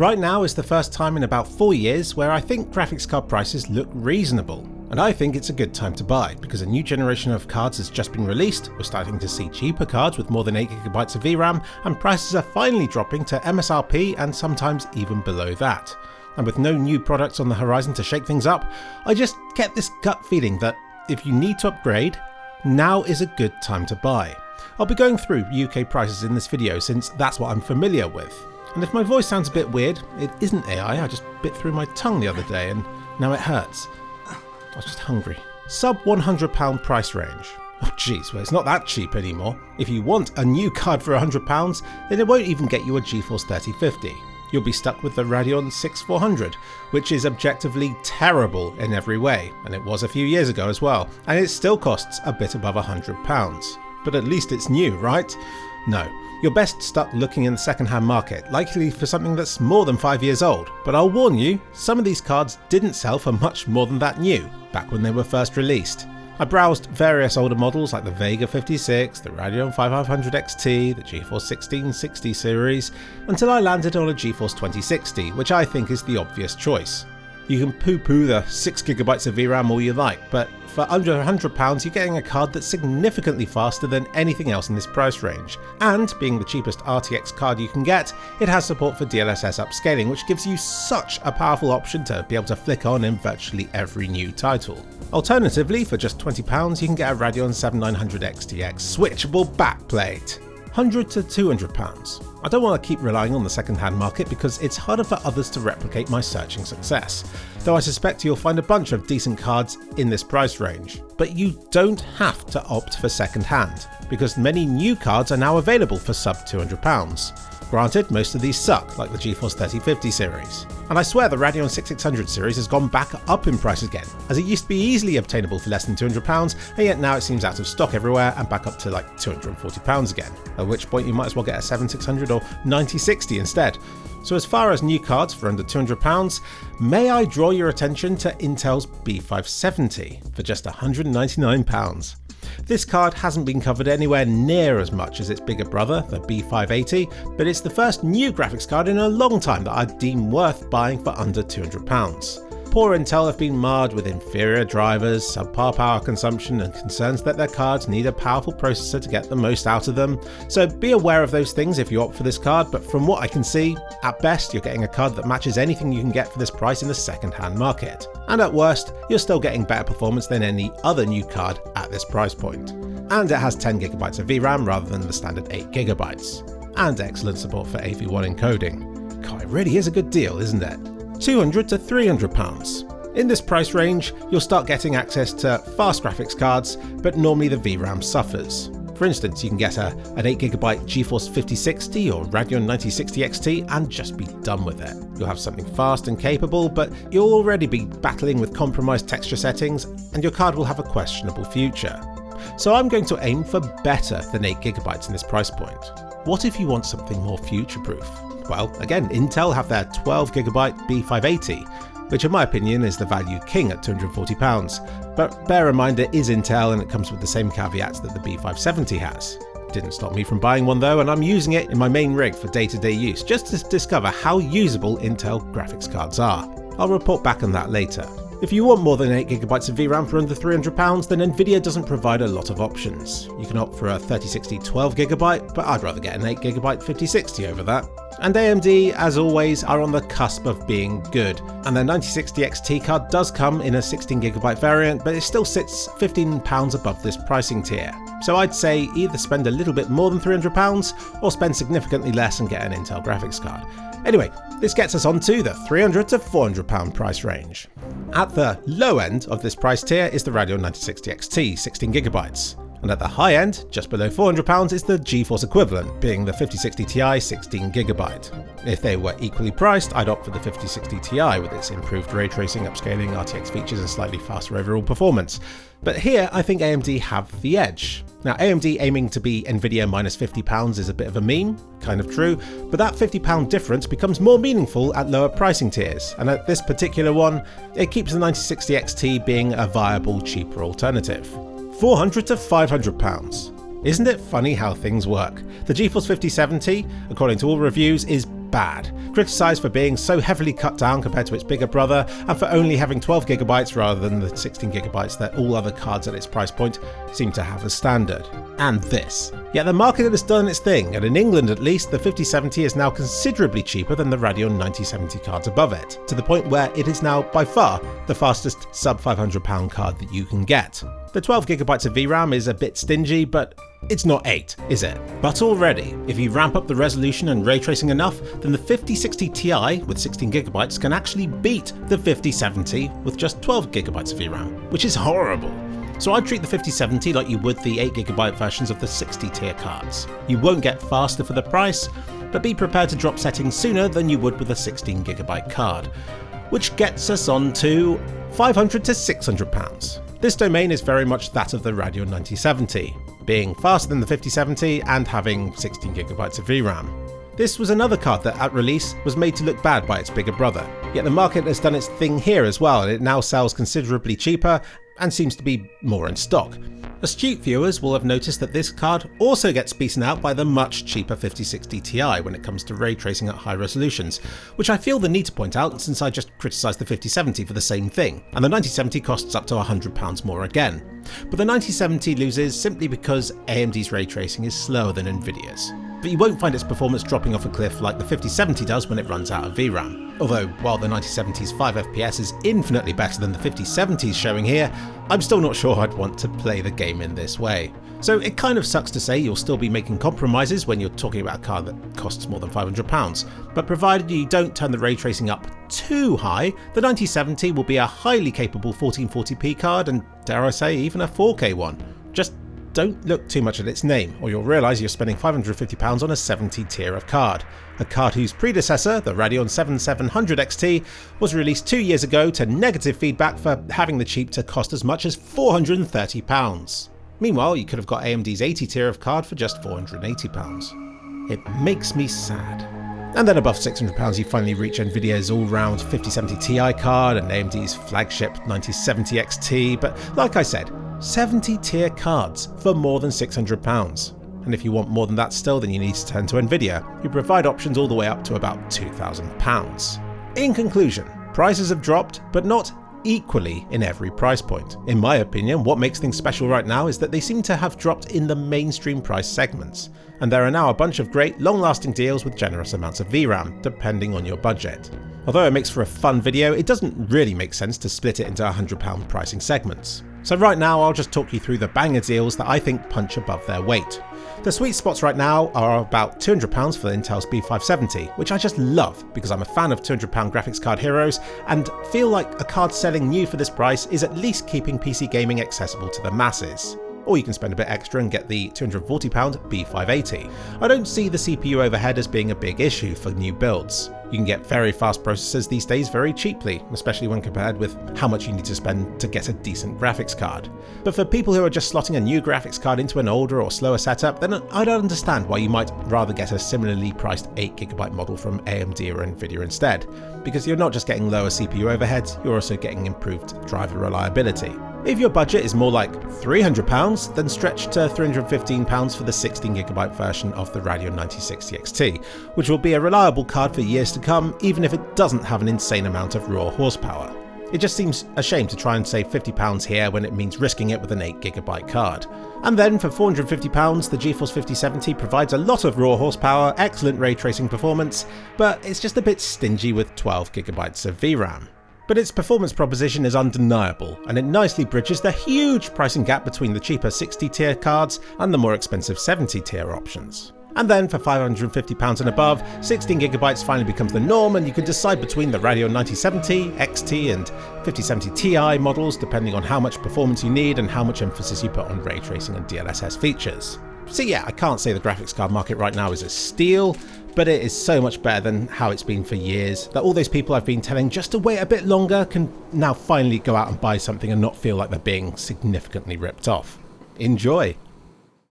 Right now is the first time in about 4 years where I think graphics card prices look reasonable. And I think it's a good time to buy, because a new generation of cards has just been released, we're starting to see cheaper cards with more than 8GB of VRAM, and prices are finally dropping to MSRP and sometimes even below that. And with no new products on the horizon to shake things up, I just get this gut feeling that if you need to upgrade, now is a good time to buy. I'll be going through UK prices in this video since that's what I'm familiar with. And if my voice sounds a bit weird, it isn't AI, I just bit through my tongue the other day and now it hurts. I was just hungry. Sub £100 price range. Oh geez, well it's not that cheap anymore. If you want a new card for £100, then it won't even get you a GeForce 3050. You'll be stuck with the Radeon 6400, which is objectively terrible in every way, and it was a few years ago as well, and it still costs a bit above £100. But at least it's new, right? No. You're best stuck looking in the second-hand market, likely for something that's more than 5 years old. But I'll warn you, some of these cards didn't sell for much more than that new, back when they were first released. I browsed various older models like the Vega 56, the Radeon 5500 XT, the GeForce 1660 series, until I landed on a GeForce 2060, which I think is the obvious choice. You can poo-poo the 6GB of VRAM all you like, but for under £100 you're getting a card that's significantly faster than anything else in this price range. And, being the cheapest RTX card you can get, it has support for DLSS upscaling, which gives you such a powerful option to be able to flick on in virtually every new title. Alternatively, for just £20 you can get a Radeon 7900 XTX switchable backplate. £100 to £200. I don't want to keep relying on the second-hand market because it's harder for others to replicate my searching success, though I suspect you'll find a bunch of decent cards in this price range. But you don't have to opt for second-hand, because many new cards are now available for sub £200. Granted, most of these suck, like the GeForce 3050 series. And I swear the Radeon 6600 series has gone back up in price again, as it used to be easily obtainable for less than £200, and yet now it seems out of stock everywhere and back up to like £240 again, at which point you might as well get a 7600 or 9060 instead. So as far as new cards for under £200, may I draw your attention to Intel's B570 for just £199. This card hasn't been covered anywhere near as much as its bigger brother, the B580, but it's the first new graphics card in a long time that I'd deem worth buying for under £200. Poor Intel have been marred with inferior drivers, subpar power consumption, and concerns that their cards need a powerful processor to get the most out of them, so be aware of those things if you opt for this card, but from what I can see, at best you're getting a card that matches anything you can get for this price in the second-hand market. And at worst, you're still getting better performance than any other new card at this price point. And it has 10GB of VRAM rather than the standard 8GB. And excellent support for AV1 encoding. God, it really is a good deal, isn't it? £200 to £300. In this price range, you'll start getting access to fast graphics cards, but normally the VRAM suffers. For instance, you can get an 8GB GeForce 5060 or Radeon 9060 XT and just be done with it. You'll have something fast and capable, but you'll already be battling with compromised texture settings, and your card will have a questionable future. So I'm going to aim for better than 8GB in this price point. What if you want something more future-proof? Well, again, Intel have their 12GB B580, which in my opinion is the value king at £240, but bear in mind it is Intel and it comes with the same caveats that the B570 has. Didn't stop me from buying one though, and I'm using it in my main rig for day-to-day use just to discover how usable Intel graphics cards are. I'll report back on that later. If you want more than 8GB of VRAM for under £300, then Nvidia doesn't provide a lot of options. You can opt for a 3060 12GB, but I'd rather get an 8GB 5060 over that. And AMD, as always, are on the cusp of being good, and their 9060 XT card does come in a 16GB variant, but it still sits £15 above this pricing tier. So I'd say either spend a little bit more than £300 or spend significantly less and get an Intel graphics card. Anyway, this gets us onto the £300 to £400 price range. At the low end of this price tier is the Radeon 9060 XT 16GB. And at the high end, just below £400, is the GeForce equivalent, being the 5060 Ti 16GB. If they were equally priced, I'd opt for the 5060 Ti with its improved ray tracing, upscaling, RTX features and slightly faster overall performance. But here I think AMD have the edge. Now AMD aiming to be Nvidia minus £50 is a bit of a meme, kind of true, but that £50 difference becomes more meaningful at lower pricing tiers, and at this particular one, it keeps the 9060 XT being a viable, cheaper alternative. £400 to £500. Isn't it funny how things work? The GeForce 5070, according to all reviews, is bad, criticised for being so heavily cut down compared to its bigger brother, and for only having 12GB rather than the 16GB that all other cards at its price point seem to have as standard. And this. Yet the market has done its thing, and in England at least, the 5070 is now considerably cheaper than the Radeon 9070 cards above it, to the point where it is now by far the fastest sub £500 card that you can get. The 12GB of VRAM is a bit stingy, but it's not 8, is it? But already, if you ramp up the resolution and ray tracing enough, then the 5060 Ti with 16GB can actually beat the 5070 with just 12GB of VRAM, which is horrible. So I'd treat the 5070 like you would the 8GB versions of the 60 tier cards. You won't get faster for the price, but be prepared to drop settings sooner than you would with a 16GB card. Which gets us on to £500 to £600. This domain is very much that of the Radeon 9070, being faster than the 5070 and having 16GB of VRAM. This was another card that at release was made to look bad by its bigger brother, yet the market has done its thing here as well, and it now sells considerably cheaper and seems to be more in stock. Astute viewers will have noticed that this card also gets beaten out by the much cheaper 5060 Ti when it comes to ray tracing at high resolutions, which I feel the need to point out since I just criticised the 5070 for the same thing, and the 9070 costs up to £100 more again. But the 9070 loses simply because AMD's ray tracing is slower than Nvidia's. But you won't find its performance dropping off a cliff like the 5070 does when it runs out of VRAM. Although, while the 9070's 5fps is infinitely better than the 5070's showing here, I'm still not sure I'd want to play the game in this way. So it kind of sucks to say you'll still be making compromises when you're talking about a card that costs more than £500, but provided you don't turn the ray tracing up too high, the 9070 will be a highly capable 1440p card and, dare I say, even a 4K one. Just don't look too much at its name, or you'll realise you're spending £550 on a 70 tier of card. A card whose predecessor, the Radeon 7700 XT, was released 2 years ago to negative feedback for having the cheap to cost as much as £430. Meanwhile, you could have got AMD's 80 tier of card for just £480. It makes me sad. And then above £600 you finally reach Nvidia's all-round 5070 Ti card and AMD's flagship 9070 XT, but like I said, 70 tier cards for more than £600. And if you want more than that still, then you need to turn to Nvidia, who provide options all the way up to about £2,000. In conclusion, prices have dropped, but not equally in every price point. In my opinion, what makes things special right now is that they seem to have dropped in the mainstream price segments, and there are now a bunch of great long-lasting deals with generous amounts of VRAM, depending on your budget. Although it makes for a fun video, it doesn't really make sense to split it into £100 pricing segments. So right now I'll just talk you through the banger deals that I think punch above their weight. The sweet spots right now are about £200 for Intel's B570, which I just love because I'm a fan of £200 graphics card heroes and feel like a card selling new for this price is at least keeping PC gaming accessible to the masses. Or you can spend a bit extra and get the £240 B580. I don't see the CPU overhead as being a big issue for new builds. You can get very fast processors these days very cheaply, especially when compared with how much you need to spend to get a decent graphics card. But for people who are just slotting a new graphics card into an older or slower setup, then I don't understand why you might rather get a similarly priced 8GB model from AMD or Nvidia instead, because you're not just getting lower CPU overheads, you're also getting improved driver reliability. If your budget is more like £300, then stretch to £315 for the 16GB version of the Radeon 9060 XT, which will be a reliable card for years to come, even if it doesn't have an insane amount of raw horsepower. It just seems a shame to try and save £50 here when it means risking it with an 8GB card. And then for £450, the GeForce 5070 provides a lot of raw horsepower, excellent ray tracing performance, but it's just a bit stingy with 12GB of VRAM. But its performance proposition is undeniable, and it nicely bridges the huge pricing gap between the cheaper 60 tier cards and the more expensive 70 tier options. And then for £550 and above, 16GB finally becomes the norm, and you can decide between the Radeon 9070, XT and 5070 Ti models depending on how much performance you need and how much emphasis you put on ray tracing and DLSS features. So yeah, I can't say the graphics card market right now is a steal, but it is so much better than how it's been for years that all those people I've been telling just to wait a bit longer can now finally go out and buy something and not feel like they're being significantly ripped off. Enjoy!